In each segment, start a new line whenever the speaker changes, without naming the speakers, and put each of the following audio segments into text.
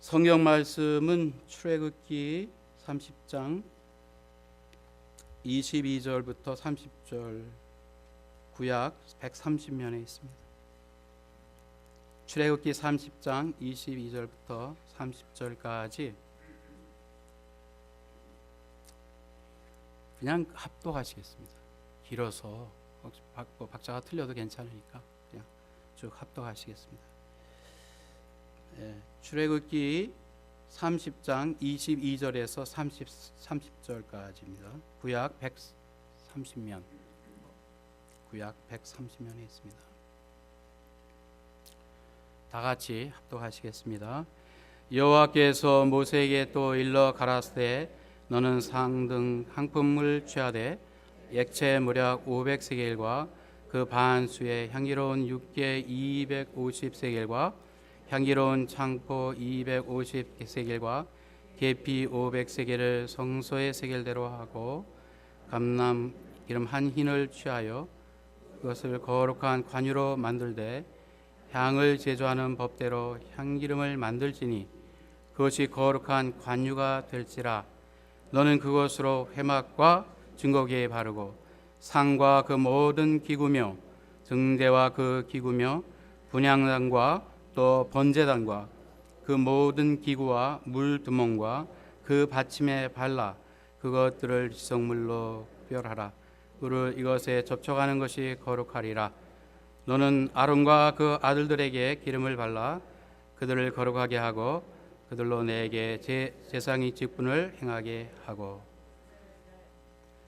성경 말씀은 출애굽기 30장 22절부터 30절 구약 130면에 있습니다. 출애굽기 30장 22절부터 30절까지 그냥 합독하시겠습니다. 길어서 박자가 틀려도 괜찮으니까 그냥 쭉 합독하시겠습니다. 출애굽기 30장 22절에서 30절까지입니다. 구약 130면 있습니다. 다 같이 합독하시겠습니다. 여호와께서 모세에게 또 일러 가라사대 너는 상등 향품을 취하되 액체 무략 500세겔과 그 반수의 향기로운 육개 250세겔과 향기로운 창포 250세겔과 계피 500세겔을 성소의 세겔대로 하고 감람 기름 한 흰을 취하여 그것을 거룩한 관유로 만들되 향을 제조하는 법대로 향기름을 만들지니 그것이 거룩한 관유가 될지라. 너는 그것으로 회막과 증거기에 바르고 상과 그 모든 기구며 등대와 그 기구며 분향단과 또 번제단과 그 모든 기구와 물두멍과 그 받침에 발라 그것들을 지성물로 뼈하라. 그를 이것에 접촉하는 것이 거룩하리라. 너는 아론과 그 아들들에게 기름을 발라 그들을 거룩하게 하고 그들로 내게 제사장의 직분을 행하게 하고.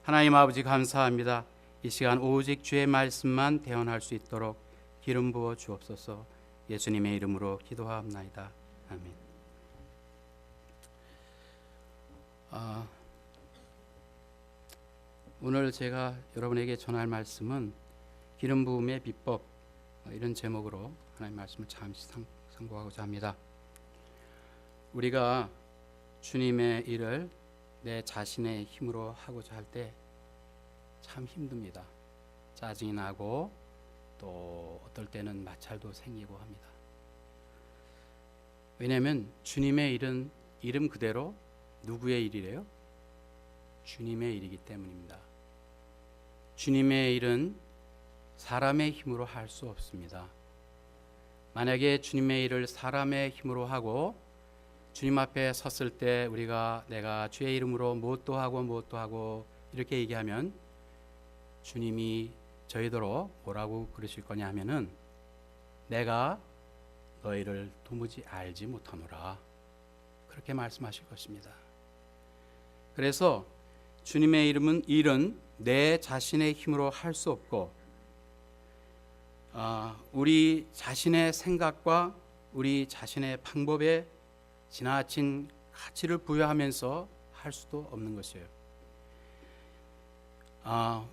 하나님 아버지 감사합니다. 이 시간 오직 주의 말씀만 대언할 수 있도록 기름 부어 주옵소서. 예수님의 이름으로 기도하옵나이다. 아멘. 오늘 제가 여러분에게 전할 말씀은 기름 부음의 비법, 이런 제목으로 하나님 말씀을 잠시 상고하고자 합니다. 우리가 주님의 일을 내 자신의 힘으로 하고자 할 때 참 힘듭니다. 짜증이 나고 또 어떨 때는 마찰도 생기고 합니다. 왜냐하면 주님의 일은 이름 그대로 누구의 일이래요? 주님의 일이기 때문입니다. 주님의 일은 사람의 힘으로 할 수 없습니다. 만약에 주님의 일을 사람의 힘으로 하고 주님 앞에 섰을 때 우리가 내가 주의 이름으로 무엇도 하고 이렇게 얘기하면 주님이 저희더러 뭐라고 그러실 거냐 하면은 내가 너희를 도무지 알지 못하노라, 그렇게 말씀하실 것입니다. 그래서 주님의 일은 내 자신의 힘으로 할 수 없고 우리 자신의 생각과 우리 자신의 방법에 지나친 가치를 부여하면서 할 수도 없는 것이에요.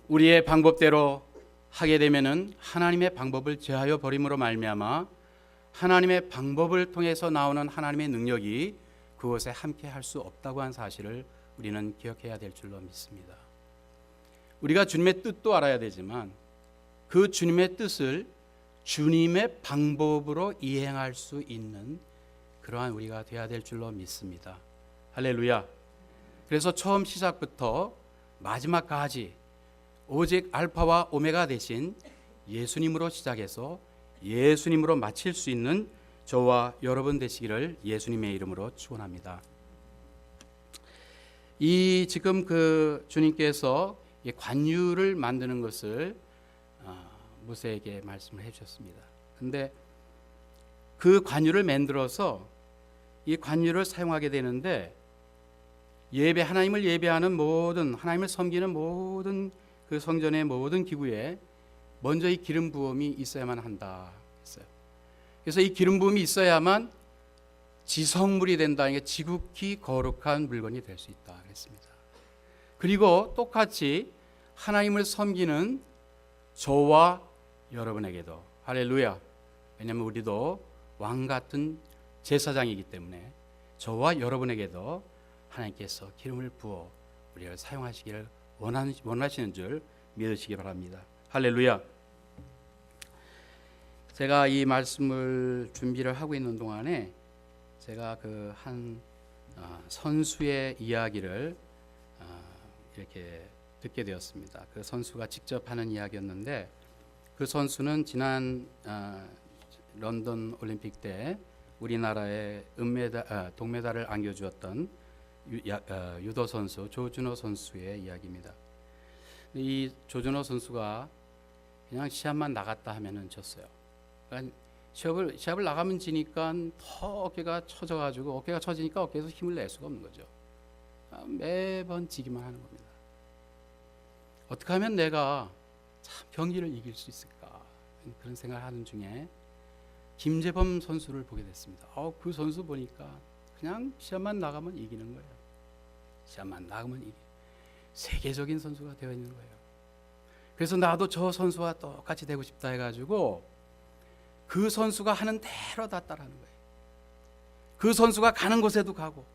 우리의 방법대로 하게 되면은 하나님의 방법을 제하여 버림으로 말미암아 하나님의 방법을 통해서 나오는 하나님의 능력이 그것에 함께 할 수 없다고 한 사실을 우리는 기억해야 될 줄로 믿습니다. 우리가 주님의 뜻도 알아야 되지만 그 주님의 뜻을 주님의 방법으로 이행할 수 있는 그러한 우리가 되어야 될 줄로 믿습니다. 할렐루야. 그래서 처음 시작부터 마지막까지 오직 알파와 오메가 되신 예수님으로 시작해서 예수님으로 마칠 수 있는 저와 여러분 되시기를 예수님의 이름으로 축원합니다. 이 지금 그 주님께서 관유를 만드는 것을 모세에게 말씀을 해주셨습니다. 근데 그 관유를 만들어서 이 관유를 사용하게 되는데 하나님을 예배하는 모든, 하나님을 섬기는 모든 그 성전의 모든 기구에 먼저 이 기름 부음이 있어야만 한다 했어요. 그래서 이 기름 부음이 있어야만 지성물이 된다, 이게 지극히 거룩한 물건이 될 수 있다 그랬습니다. 그리고 똑같이 하나님을 섬기는 저와 여러분에게도, 할렐루야, 왜냐하면 우리도 왕 같은 제사장이기 때문에 저와 여러분에게도 하나님께서 기름을 부어 우리를 사용하시기를 원하시는 줄 믿으시기 바랍니다. 할렐루야. 제가 이 말씀을 준비를 하고 있는 동안에 제가 그 한 선수의 이야기를 이렇게 듣게 되었습니다. 그 선수가 직접 하는 이야기였는데, 그 선수는 지난 런던 올림픽 때 우리나라에 동메달을 안겨주었던 유도 선수 조준호 선수의 이야기입니다. 이 조준호 선수가 그냥 시합만 나갔다 하면은 졌어요. 그러니까 시합을 나가면 지니까 더 어깨가 처져가지고, 어깨가 처지니까 어깨에서 힘을 낼 수가 없는 거죠. 매번 지기만 하는 겁니다. 어떻게 하면 내가 참 경기를 이길 수 있을까, 그런 생각을 하는 중에 김재범 선수를 보게 됐습니다. 그 선수 보니까 그냥 시합만 나가면 이기는 거예요. 시합만 나가면 이기. 세계적인 선수가 되어 있는 거예요. 그래서 나도 저 선수와 똑같이 되고 싶다 해가지고 그 선수가 하는 대로 다 따라하는 거예요. 그 선수가 가는 곳에도 가고,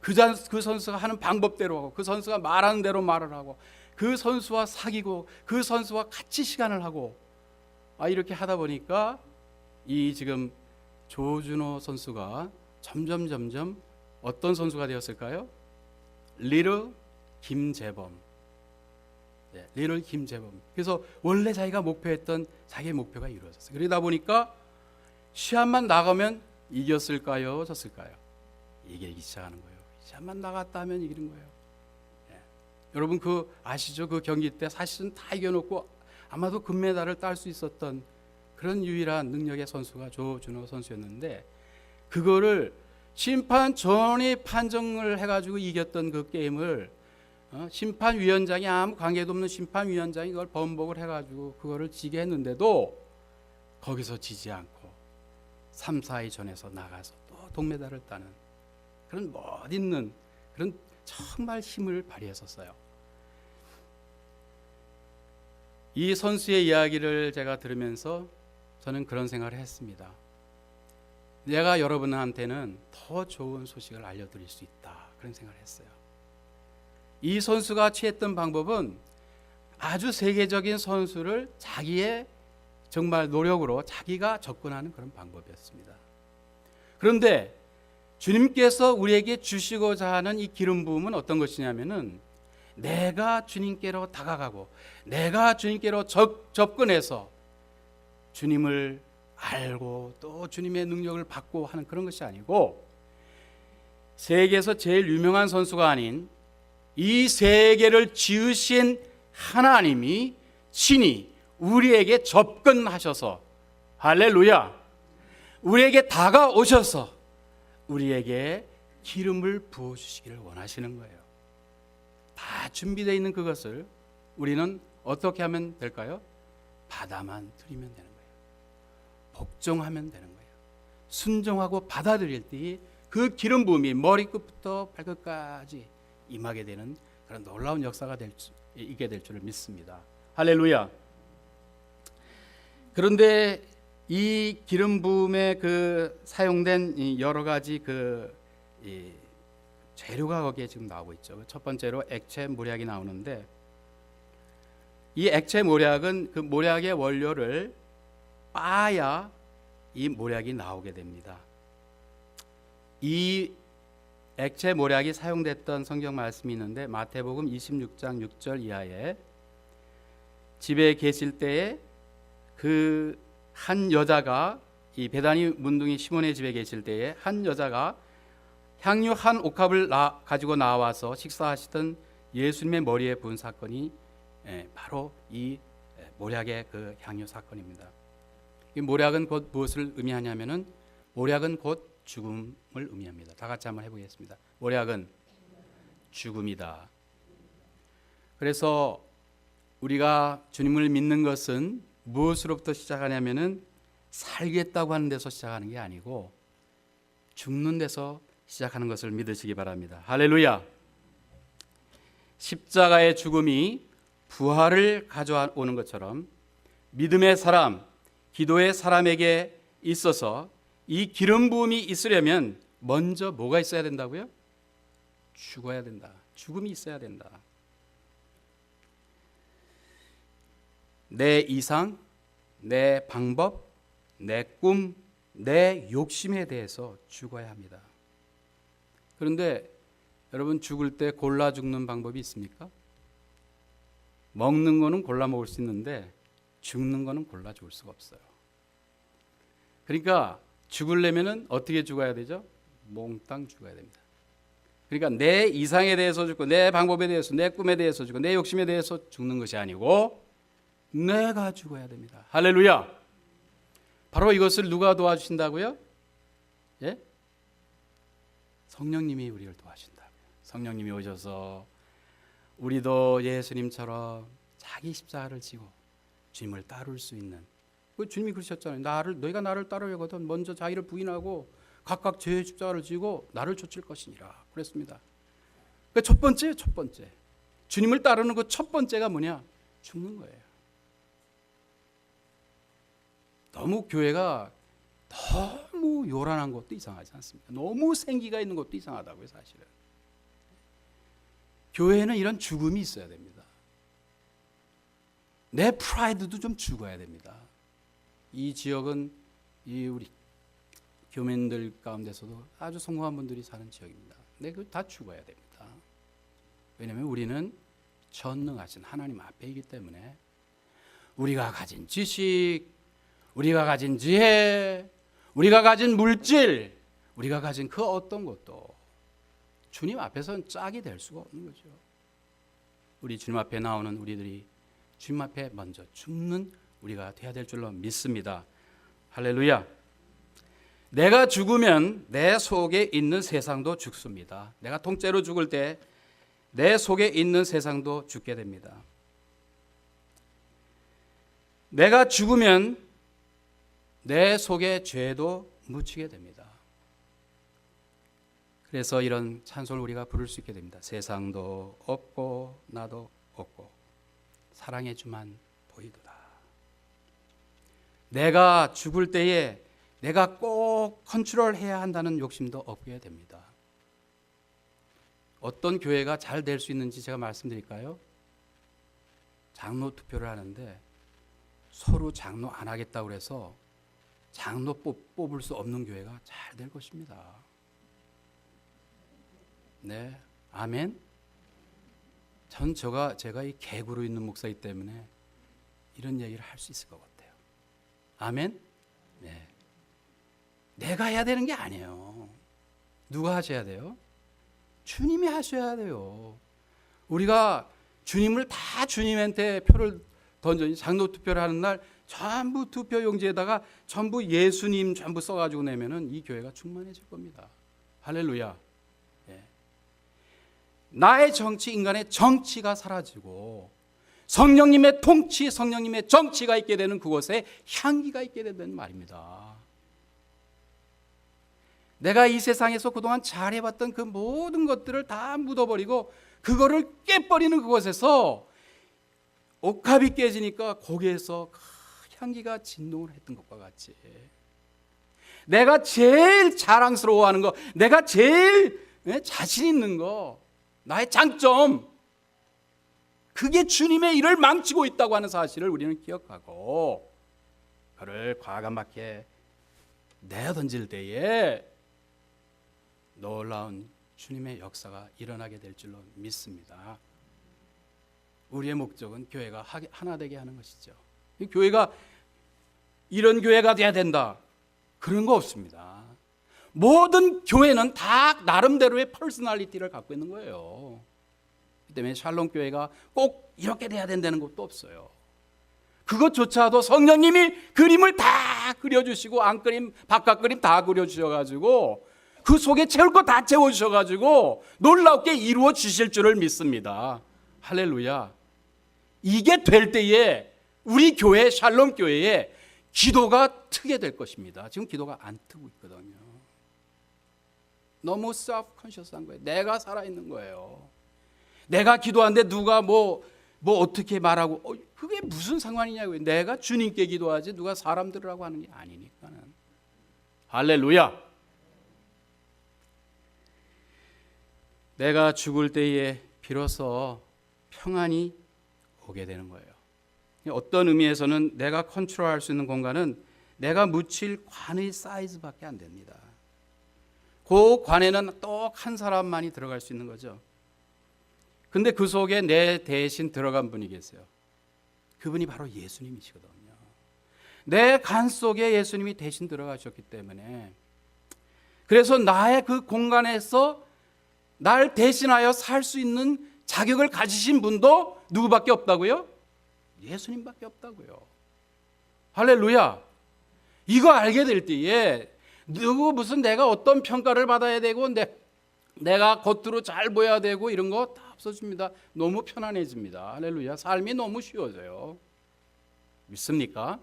그 선수가 하는 방법대로 하고, 그 선수가 말하는 대로 말을 하고, 그 선수와 사귀고, 그 선수와 같이 시간을 하고, 이렇게 하다 보니까 이 지금 조준호 선수가 점점 어떤 선수가 되었을까요? 리틀 김재범. 리틀 김재범. 그래서 원래 자기가 목표했던 자기의 목표가 이루어졌어요. 그러다 보니까 시합만 나가면 이겼을까요? 졌을까요? 이기기 시작하는 거예요. 시합만 나갔다 하면 이기는 거예요. 여러분 그 아시죠? 그 경기 때 사실은 다 이겨놓고 아마도 금메달을 딸 수 있었던 그런 유일한 능력의 선수가 조준호 선수였는데, 그거를 심판 전원이 판정을 해가지고 이겼던 그 게임을 심판위원장이, 아무 관계도 없는 심판위원장이 그걸 번복을 해가지고 그거를 지게 했는데도 거기서 지지 않고 3, 4위전에서 나가서 또 동메달을 따는 그런 멋있는 그런 정말 힘을 발휘했었어요. 이 선수의 이야기를 제가 들으면서 저는 그런 생각을 했습니다. 내가 여러분한테는 더 좋은 소식을 알려드릴 수 있다, 그런 생각을 했어요. 이 선수가 취했던 방법은 아주 세계적인 선수를 자기의 정말 노력으로 자기가 접근하는 그런 방법이었습니다. 그런데 주님께서 우리에게 주시고자 하는 이 기름 부음은 어떤 것이냐면은, 내가 주님께로 다가가고 내가 주님께로 접근해서 주님을 알고 또 주님의 능력을 받고 하는 그런 것이 아니고, 세계에서 제일 유명한 선수가 아닌 이 세계를 지으신 하나님이 친히 우리에게 접근하셔서, 할렐루야, 우리에게 다가오셔서 우리에게 기름을 부어주시기를 원하시는 거예요. 다 준비되어 있는 그것을 우리는 어떻게 하면 될까요? 받아만 들이면 되는 거예요. 복종하면 되는 거예요. 순종하고 받아들일 때 그 기름 부음이 머리끝부터 발끝까지 임하게 되는 그런 놀라운 역사가 있게 될 줄을 믿습니다. 할렐루야. 그런데 이 기름 부음에 그 사용된 여러 가지 이 재료가 거기에 지금 나오고 있죠. 첫 번째로 액체 모략이 나오는데, 이 액체 모략은 그 모략의 원료를 빻아야 이 모략이 나오게 됩니다. 이 액체 모략이 사용됐던 성경 말씀이 있는데, 마태복음 26장 6절 이하에 집에 계실 때에 그 한 여자가, 이 베다니 문둥이 시몬의 집에 계실 때에 한 여자가 향유 한 옥합을 가지고 나와서 식사하시던 예수님의 머리에 부은 사건이 바로 이 모략의 그 향유 사건입니다. 이 모략은 곧 무엇을 의미하냐면은, 모략은 곧 죽음을 의미합니다. 다 같이 한번 해보겠습니다. 모략은 죽음이다. 그래서 우리가 주님을 믿는 것은 무엇으로부터 시작하냐면은, 살겠다고 하는 데서 시작하는 게 아니고 죽는 데서 시작하는 것을 믿으시기 바랍니다. 할렐루야. 십자가의 죽음이 부활을 가져오는 것처럼 믿음의 사람, 기도의 사람에게 있어서 이 기름 부음이 있으려면 먼저 뭐가 있어야 된다고요? 죽어야 된다. 죽음이 있어야 된다. 내 이상, 내 방법, 내 꿈, 내 욕심에 대해서 죽어야 합니다. 그런데 여러분, 죽을 때 골라 죽는 방법이 있습니까? 먹는 거는 골라 먹을 수 있는데 죽는 거는 골라 죽을 수가 없어요. 그러니까 죽으려면은 어떻게 죽어야 되죠? 몽땅 죽어야 됩니다. 그러니까 내 이상에 대해서 죽고, 내 방법에 대해서, 내 꿈에 대해서 죽고, 내 욕심에 대해서 죽는 것이 아니고 내가 죽어야 됩니다. 할렐루야. 바로 이것을 누가 도와주신다고요? 예? 성령님이 우리를 도와주신다고요. 성령님이 오셔서 우리도 예수님처럼 자기 십자가를 지고 주님을 따를 수 있는, 주님이 그러셨잖아요. 너희가 나를 따르려거든 먼저 자기를 부인하고 각각 제 십자가를 지고 나를 좇을 것이니라 그랬습니다. 그 첫 번째 주님을 따르는 그 첫 번째가 뭐냐? 죽는 거예요. 너무 교회가 너무 요란한 것도 이상하지 않습니까? 너무 생기가 있는 것도 이상하다고요. 사실은 교회는 이런 죽음이 있어야 됩니다. 내 프라이드도 좀 죽어야 됩니다. 이 지역은 우리 교민들 가운데서도 아주 성공한 분들이 사는 지역입니다. 근데 그거 다 죽어야 됩니다. 왜냐하면 우리는 전능하신 하나님 앞에 있기 때문에 우리가 가진 지식, 우리가 가진 지혜, 우리가 가진 물질, 우리가 가진 그 어떤 것도 주님 앞에서는 짝이 될 수가 없는 거죠. 우리 주님 앞에 나오는 우리들이 주님 앞에 먼저 죽는 우리가 돼야 될 줄로 믿습니다. 할렐루야. 내가 죽으면 내 속에 있는 세상도 죽습니다. 내가 통째로 죽을 때 내 속에 있는 세상도 죽게 됩니다. 내가 죽으면 내 속에 죄도 묻히게 됩니다. 그래서 이런 찬송을 우리가 부를 수 있게 됩니다. 세상도 없고 나도 없고 사랑의 주만 보이도다. 내가 죽을 때에 내가 꼭 컨트롤해야 한다는 욕심도 없게 됩니다. 어떤 교회가 잘 될 수 있는지 제가 말씀드릴까요? 장로 투표를 하는데 서로 장로 안 하겠다고 해서 장로 뽑을 수 없는 교회가 잘 될 것입니다. 네, 아멘. 제가 이 개구로 있는 목사이기 때문에 이런 얘기를 할 수 있을 것 같아요. 아멘. 네, 내가 해야 되는 게 아니에요. 누가 하셔야 돼요? 주님이 하셔야 돼요. 우리가 주님을 다 주님한테 표를 던져 장로 투표를 하는 날 전부 투표 용지에다가 전부 예수님 전부 써가지고 내면은 이 교회가 충만해질 겁니다. 할렐루야. 예. 나의 정치, 인간의 정치가 사라지고 성령님의 통치, 성령님의 정치가 있게 되는 그곳에 향기가 있게 된다는 말입니다. 내가 이 세상에서 그동안 잘해봤던 그 모든 것들을 다 묻어버리고 그거를 깨버리는 그곳에서 옥합이 깨지니까 거기에서 향기가 진동을 했던 것과 같이 내가 제일 자랑스러워하는 거, 내가 제일 자신 있는 거, 나의 장점, 그게 주님의 일을 망치고 있다고 하는 사실을 우리는 기억하고 그를 과감하게 내던질 때에 놀라운 주님의 역사가 일어나게 될 줄로 믿습니다. 우리의 목적은 교회가 하나 되게 하는 것이죠. 교회가 이런 교회가 돼야 된다, 그런 거 없습니다. 모든 교회는 다 나름대로의 퍼스널리티를 갖고 있는 거예요. 그 때문에 샬롬 교회가 꼭 이렇게 돼야 된다는 것도 없어요. 그것조차도 성령님이 그림을 다 그려주시고 안그림 바깥그림 다 그려주셔가지고 그 속에 채울 거 다 채워주셔가지고 놀랍게 이루어 주실 줄을 믿습니다. 할렐루야. 이게 될 때에 우리 교회 샬롬 교회에 기도가 트게 될 것입니다. 지금 기도가 안 트고 있거든요. 너무 self-conscious한 거예요. 내가 살아있는 거예요. 내가 기도하는데 누가 뭐 어떻게 말하고 그게 무슨 상관이냐고요. 내가 주님께 기도하지 누가 사람들이라고 하는 게 아니니까는. 할렐루야. 내가 죽을 때에 비로소 평안이 오게 되는 거예요. 어떤 의미에서는 내가 컨트롤할 수 있는 공간은 내가 묻힐 관의 사이즈밖에 안 됩니다. 그 관에는 또 한 사람만이 들어갈 수 있는 거죠. 근데 그 속에 내 대신 들어간 분이 계세요. 그분이 바로 예수님이시거든요. 내 간 속에 예수님이 대신 들어가셨기 때문에, 그래서 나의 그 공간에서 날 대신하여 살 수 있는 자격을 가지신 분도 누구밖에 없다고요? 예수님밖에 없다고요. 할렐루야. 이거 알게 될 때에 무슨 내가 어떤 평가를 받아야 되고 내가 겉으로 잘 보여야 되고 이런 거 다 없어집니다. 너무 편안해집니다. 할렐루야. 삶이 너무 쉬워져요. 믿습니까?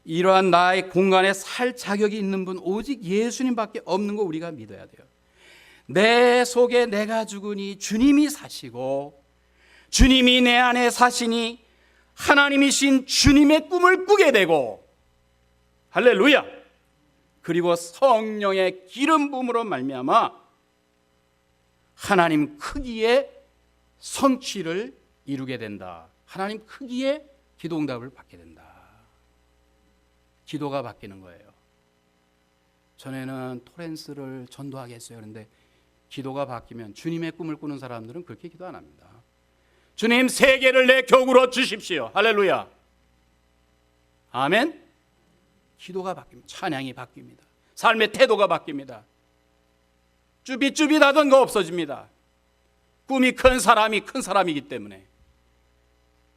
이러한 나의 공간에 살 자격이 있는 분 오직 예수님밖에 없는 거 우리가 믿어야 돼요. 내 속에 내가 죽으니 주님이 사시고 주님이 내 안에 사시니 하나님이신 주님의 꿈을 꾸게 되고, 할렐루야. 그리고 성령의 기름 부음으로 말미암아 하나님 크기의 성취를 이루게 된다. 하나님 크기의 기도응답을 받게 된다. 기도가 바뀌는 거예요. 전에는 토렌스를 전도하겠어요. 그런데 기도가 바뀌면, 주님의 꿈을 꾸는 사람들은 그렇게 기도 안 합니다. 주님, 세계를 내 격으로 주십시오. 할렐루야. 아멘. 기도가 바뀝니다. 찬양이 바뀝니다. 삶의 태도가 바뀝니다. 쭈빗쭈빗하던 거 없어집니다. 꿈이 큰 사람이 큰 사람이기 때문에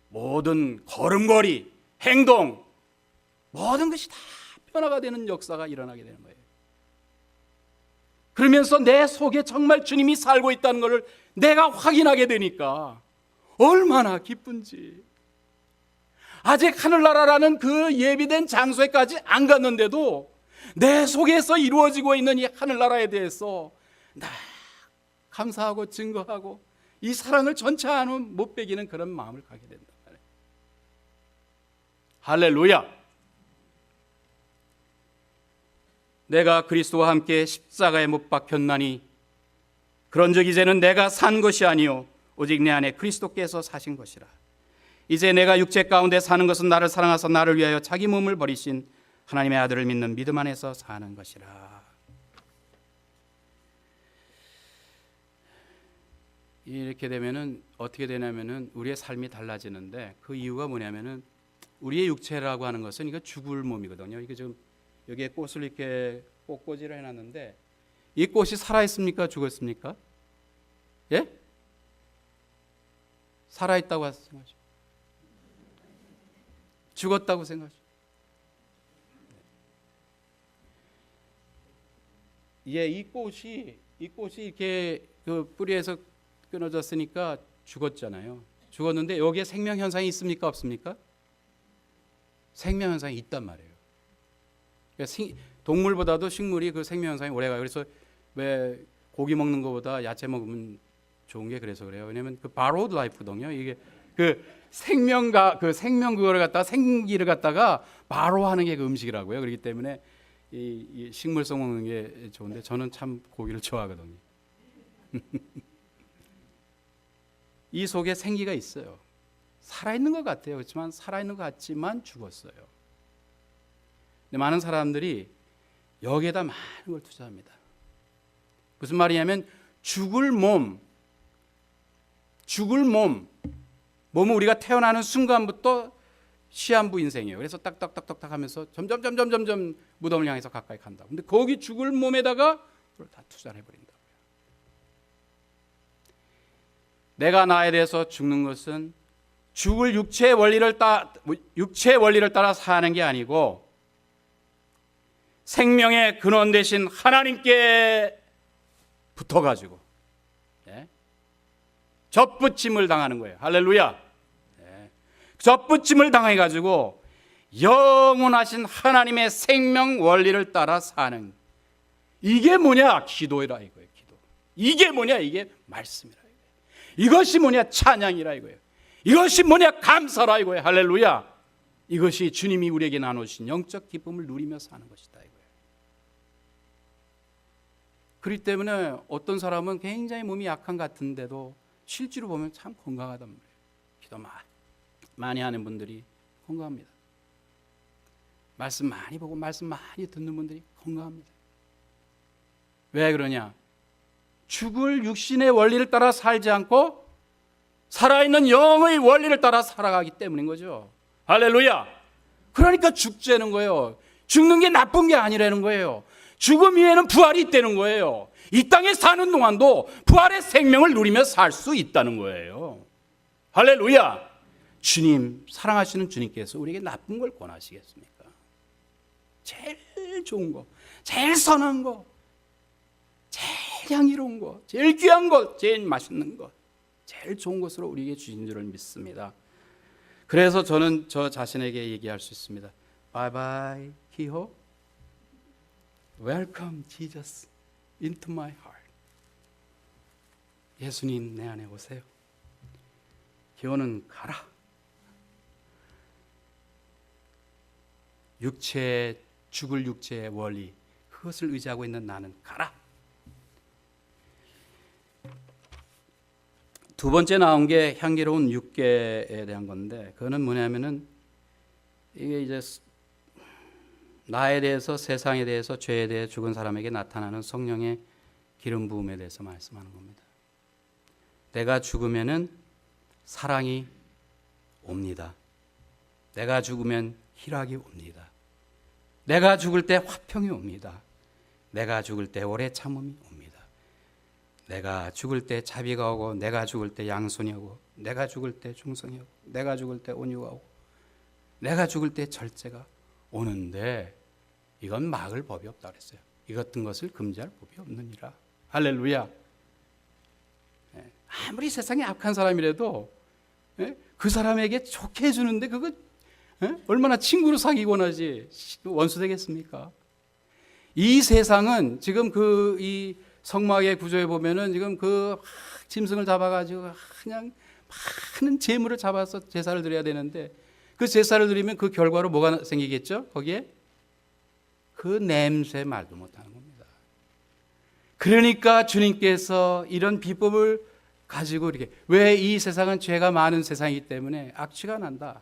모든 걸음걸이, 행동, 모든 것이 다 변화가 되는 역사가 일어나게 되는 거예요. 그러면서 내 속에 정말 주님이 살고 있다는 것을 내가 확인하게 되니까 얼마나 기쁜지. 아직 하늘나라라는 그 예비된 장소에까지 안 갔는데도 내 속에서 이루어지고 있는 이 하늘나라에 대해서 나 감사하고 증거하고 이 사랑을 전차 안은 못 빼기는 그런 마음을 갖게 된다 말이에요. 할렐루야. 내가 그리스도와 함께 십자가에 못 박혔나니 그런즉 이제는 내가 산 것이 아니요 오직 내 안에 그리스도께서 사신 것이라. 이제 내가 육체 가운데 사는 것은 나를 사랑하사 나를 위하여 자기 몸을 버리신 하나님의 아들을 믿는 믿음 안에서 사는 것이라. 이렇게 되면은 어떻게 되냐면은 우리의 삶이 달라지는데, 그 이유가 뭐냐면은 우리의 육체라고 하는 것은 이거 죽을 몸이거든요. 이게 지금 여기에 꽃을 이렇게 꽃꽂이를 해놨는데 이 꽃이 살아 있습니까? 죽었습니까? 예? 살아 있다고 생각하죠. 죽었다고 생각하죠. 예, 이 꽃이 이렇게 그 뿌리에서 끊어졌으니까 죽었잖아요. 죽었는데 여기에 생명 현상이 있습니까? 없습니까? 생명 현상이 있단 말이에요. 동물보다도 식물이 그 생명 현상이 오래가요. 그래서 왜 고기 먹는 것보다 야채 먹으면 좋은 게 그래서 그래요. 왜냐하면 그 바로드 라이프거든요. 이게 그 생명과 그 생명 그거를 갖다가 생기를 갖다가 바로 하는 게 그 음식이라고요. 그렇기 때문에 이 식물성 먹는 게 좋은데 저는 참 고기를 좋아하거든요. 이 속에 생기가 있어요. 살아있는 것 같아요. 그렇지만 살아있는 것 같지만 죽었어요. 근데 많은 사람들이 여기에다 많은 걸 투자합니다. 무슨 말이냐면 죽을 몸은 우리가 태어나는 순간부터 시한부 인생이에요. 그래서 딱딱딱딱 하면서 점점 무덤을 향해서 가까이 간다고. 근데 거기 죽을 몸에다가 그걸 다 투자를 해버린다고요. 내가 나에 대해서 죽는 것은 죽을 육체의 원리를 따라 사는 게 아니고 생명의 근원 되신 하나님께 붙어가지고 접붙임을 당하는 거예요. 할렐루야. 접붙임을 당해가지고 영원하신 하나님의 생명 원리를 따라 사는, 이게 뭐냐? 기도라 이거예요. 기도. 이게 뭐냐? 이게 말씀이라 이거예요. 이것이 뭐냐? 찬양이라 이거예요. 이것이 뭐냐? 감사라 이거예요. 할렐루야. 이것이 주님이 우리에게 나누신 영적 기쁨을 누리며 사는 것이다 이거예요. 그렇기 때문에 어떤 사람은 굉장히 몸이 약한 것 같은데도 실제로 보면 참 건강하단 말이에요. 기도 많이 하는 분들이 건강합니다. 말씀 많이 보고 말씀 많이 듣는 분들이 건강합니다. 왜 그러냐? 죽을 육신의 원리를 따라 살지 않고 살아있는 영의 원리를 따라 살아가기 때문인 거죠. 할렐루야. 그러니까 죽자는 거예요. 죽는 게 나쁜 게 아니라는 거예요. 죽음 이후에는 부활이 있다는 거예요. 이 땅에 사는 동안도 부활의 생명을 누리며 살 수 있다는 거예요. 할렐루야. 주님, 사랑하시는 주님께서 우리에게 나쁜 걸 권하시겠습니까? 제일 좋은 거, 제일 선한 거, 제일 향기로운 거, 제일 귀한 것, 제일 맛있는 것, 제일 좋은 것으로 우리에게 주신 줄을 믿습니다. 그래서 저는 저 자신에게 얘기할 수 있습니다. Bye bye, 기호. Welcome, Jesus, into my heart. 예수님 내 안에 오세요. 기호는 가라. 죽을 육체의 원리, 그것을 의지하고 있는 나는 가라. 두 번째 나온 게 향기로운 육계에 대한 건데, 그거는 뭐냐면은 이게 이제 나에 대해서, 세상에 대해서, 죄에 대해 죽은 사람에게 나타나는 성령의 기름 부음에 대해서 말씀하는 겁니다. 내가 죽으면은 사랑이 옵니다. 내가 죽으면 희락이 옵니다. 내가 죽을 때 화평이 옵니다. 내가 죽을 때 오래 참음이 옵니다. 내가 죽을 때 자비가 오고, 내가 죽을 때 양손이 오고, 내가 죽을 때 중성이 오고, 내가 죽을 때 온유가 오고, 내가 죽을 때 절제가 오는데, 이건 막을 법이 없다 그랬어요. 이 같은 것을 금지할 법이 없느니라. 할렐루야. 아무리 세상에 악한 사람이라도 그 사람에게 좋게 해주는데 그거 얼마나 친구로 사귀고 나지 원수 되겠습니까? 이 세상은 지금 이 성막의 구조에 보면은 지금 그 짐승을 잡아가지고 그냥 많은 재물을 잡아서 제사를 드려야 되는데, 그 제사를 드리면 그 결과로 뭐가 생기겠죠? 거기에 그 냄새 말도 못하는 겁니다. 그러니까 주님께서 이런 비법을 가지고 이렇게, 왜 이 세상은 죄가 많은 세상이기 때문에 악취가 난다.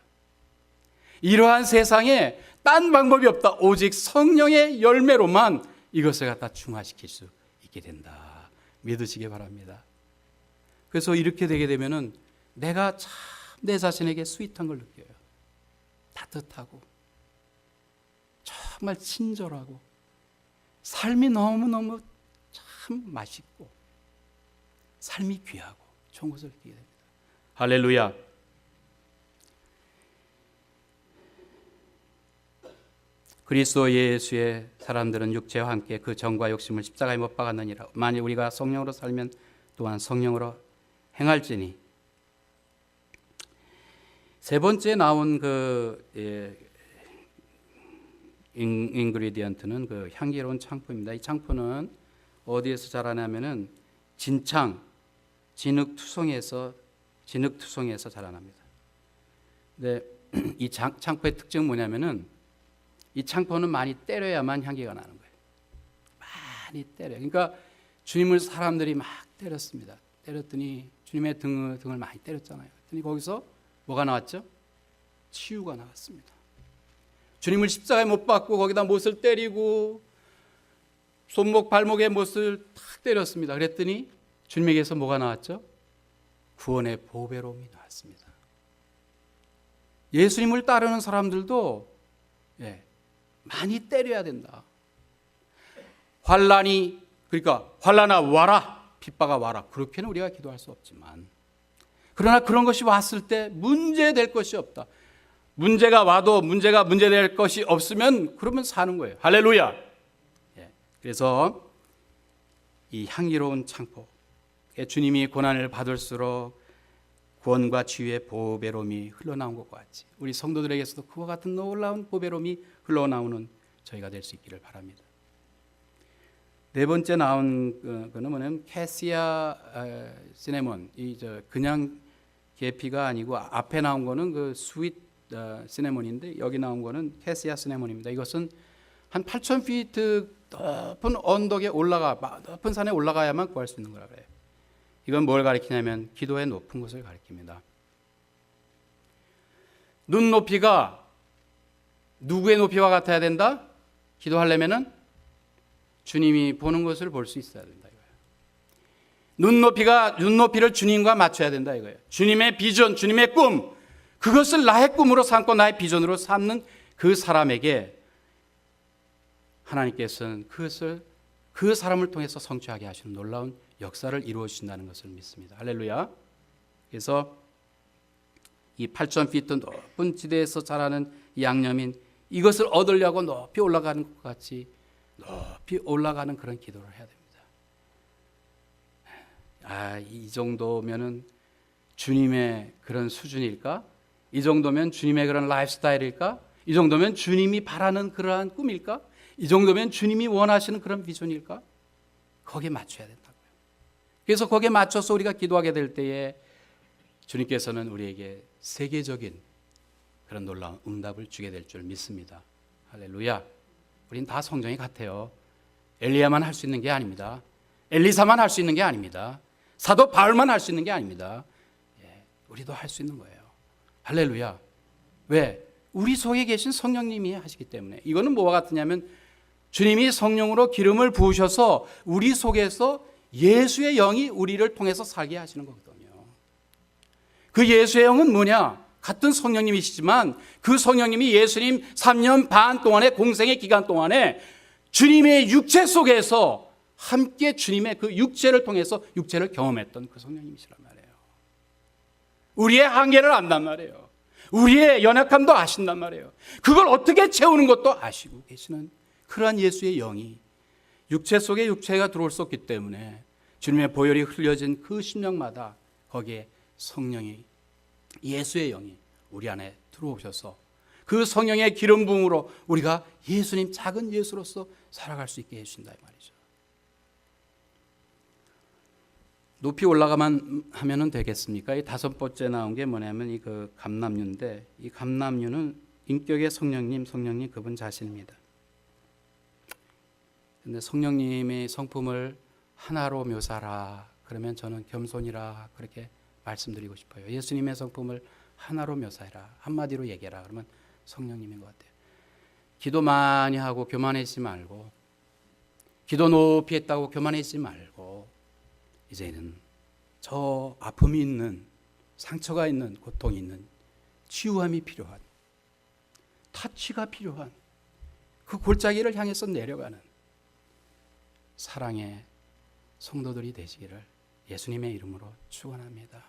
이러한 세상에 딴 방법이 없다. 오직 성령의 열매로만 이것을 갖다 중화시킬 수 있게 된다. 믿으시기 바랍니다. 그래서 이렇게 되게 되면은 내가 참 내 자신에게 스윗한 걸 느껴요. 따뜻하고 정말 친절하고 삶이 너무너무 참 맛있고 삶이 귀하고 좋은 것을 느끼게 됩니다. 할렐루야. 그리스도 예수의 사람들은 육체와 함께 그 정과 욕심을 십자가에 못 박았느니라. 만일 우리가 성령으로 살면 또한 성령으로 행할지니. 세 번째 나온 인그리디언트는 그 향기로운 창포입니다. 이 창포는 어디에서 자라냐면은 진창, 진흙투성에서 자라납니다. 근데 이 창포의 특징은 뭐냐면은 이 창포는 많이 때려야만 향기가 나는 거예요. 많이 때려. 그러니까 주님을 사람들이 막 때렸습니다. 때렸더니 주님의 등을 많이 때렸잖아요. 그랬더니 거기서 뭐가 나왔죠? 치유가 나왔습니다. 주님을 십자가에 못 박고 거기다 못을 때리고 손목 발목에 못을 탁 때렸습니다. 그랬더니 주님에게서 뭐가 나왔죠? 구원의 보배로움이 나왔습니다. 예수님을 따르는 사람들도 많이 때려야 된다. 그러니까 환난아 와라, 핍박아 와라, 그렇게는 우리가 기도할 수 없지만, 그러나 그런 것이 왔을 때 문제될 것이 없다. 문제가 와도 문제될 것이 없으면 그러면 사는 거예요. 할렐루야. 그래서 이 향기로운 창포, 주님이 고난을 받을수록 구원과 치유의 보배로움이 흘러나온 것과 같이 우리 성도들에게서도 그와 같은 놀라운 보배로움이 흘러나오는 저희가 될 수 있기를 바랍니다. 네 번째 나온 거는 뭐냐면 캐시아 시네몬. 그냥 계피가 아니고 앞에 나온 거는 그 스윗 시네몬인데 여기 나온 거는 캐시아 시네몬입니다. 이것은 한 8,000피트 높은 언덕에 높은 산에 올라가야만 구할 수 있는 거라 그래요. 이건 뭘 가리키냐면 기도의 높은 것을 가리킵니다. 눈높이가 누구의 높이와 같아야 된다? 기도하려면은 주님이 보는 것을 볼 수 있어야 된다 이거예요. 눈높이를 주님과 맞춰야 된다 이거예요. 주님의 비전, 주님의 꿈, 그것을 나의 꿈으로 삼고 나의 비전으로 삼는 그 사람에게 하나님께서는 그것을 그 사람을 통해서 성취하게 하시는 놀라운 역사를 이루어 주신다는 것을 믿습니다. 할렐루야. 그래서 이 8,000피트 높은 지대에서 자라는 양념인 이것을 얻으려고 높이 올라가는 것 같이 높이 올라가는 그런 기도를 해야 됩니다. 이 정도면은 주님의 그런 수준일까? 이 정도면 주님의 그런 라이프 스타일일까? 이 정도면 주님이 바라는 그러한 꿈일까? 이 정도면 주님이 원하시는 그런 비전일까? 거기에 맞춰야 된다고요. 그래서 거기에 맞춰서 우리가 기도하게 될 때에 주님께서는 우리에게 세계적인 그런 놀라운 응답을 주게 될 줄 믿습니다. 할렐루야. 우린 다 성정이 같아요. 엘리야만 할 수 있는 게 아닙니다. 엘리사만 할 수 있는 게 아닙니다. 사도 바울만 할 수 있는 게 아닙니다. 우리도 할 수 있는 거예요. 할렐루야. 왜? 우리 속에 계신 성령님이 하시기 때문에. 이거는 뭐와 같으냐면 주님이 성령으로 기름을 부으셔서 우리 속에서 예수의 영이 우리를 통해서 살게 하시는 거거든요. 그 예수의 영은 뭐냐? 같은 성령님이시지만 그 성령님이 예수님 3년 반 동안의 공생의 기간 동안에 주님의 육체 속에서 함께 주님의 그 육체를 통해서 육체를 경험했던 그 성령님이시란 말이에요. 우리의 한계를 안단 말이에요. 우리의 연약함도 아신단 말이에요. 그걸 어떻게 채우는 것도 아시고 계시는 그러한 예수의 영이 육체 속에 육체가 들어올 수 없기 때문에 주님의 보혈이 흘려진 그 심령마다 거기에 성령이 예수의 영이 우리 안에 들어오셔서 그 성령의 기름 부음으로 우리가 예수님 작은 예수로서 살아갈 수 있게 해주신다 이 말이죠. 높이 올라가만 하면은 되겠습니까? 이 다섯 번째 나온 게 뭐냐면 이 그 감람류인데 이 감람류는 인격의 성령님 그분 자신입니다. 근데 성령님의 성품을 하나로 묘사하라 그러면 저는 겸손이라 그렇게 말씀드리고 싶어요. 예수님의 성품을 하나로 묘사해라 한마디로 얘기해라 그러면 성령님인 것 같아요. 기도 많이 하고 교만해지지 말고 기도 높이 했다고 교만해지지 말고 이제는 저 아픔이 있는 상처가 있는 고통이 있는 치유함이 필요한 타치가 필요한 그 골짜기를 향해서 내려가는 사랑의 성도들이 되시기를 예수님의 이름으로 축원합니다.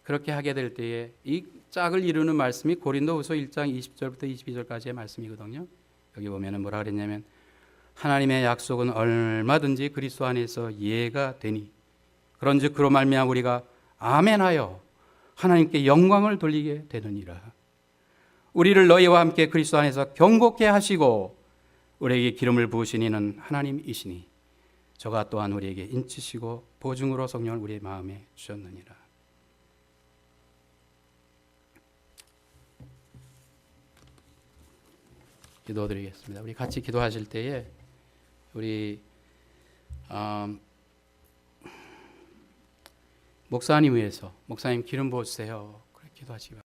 그렇게 하게 될 때에 이 짝을 이루는 말씀이 고린도후서 1장 20절부터 22절까지의 말씀이거든요. 여기 보면은 뭐라 그랬냐면 하나님의 약속은 얼마든지 그리스도 안에서 이해가 되니 그런즉 그로 말미암아 우리가 아멘하여 하나님께 영광을 돌리게 되느니라. 우리를 너희와 함께 그리스도 안에서 경고케 하시고 우리에게 기름을 부으신 이는 하나님이시니 저가 또한 우리에게 인치시고 보증으로 성령을 우리의 마음에 주셨느니라. 기도드리겠습니다. 우리 같이 기도하실 때에 우리 목사님 위해서 목사님 기름 부어주세요. 그렇게 기도하시기 바랍니다.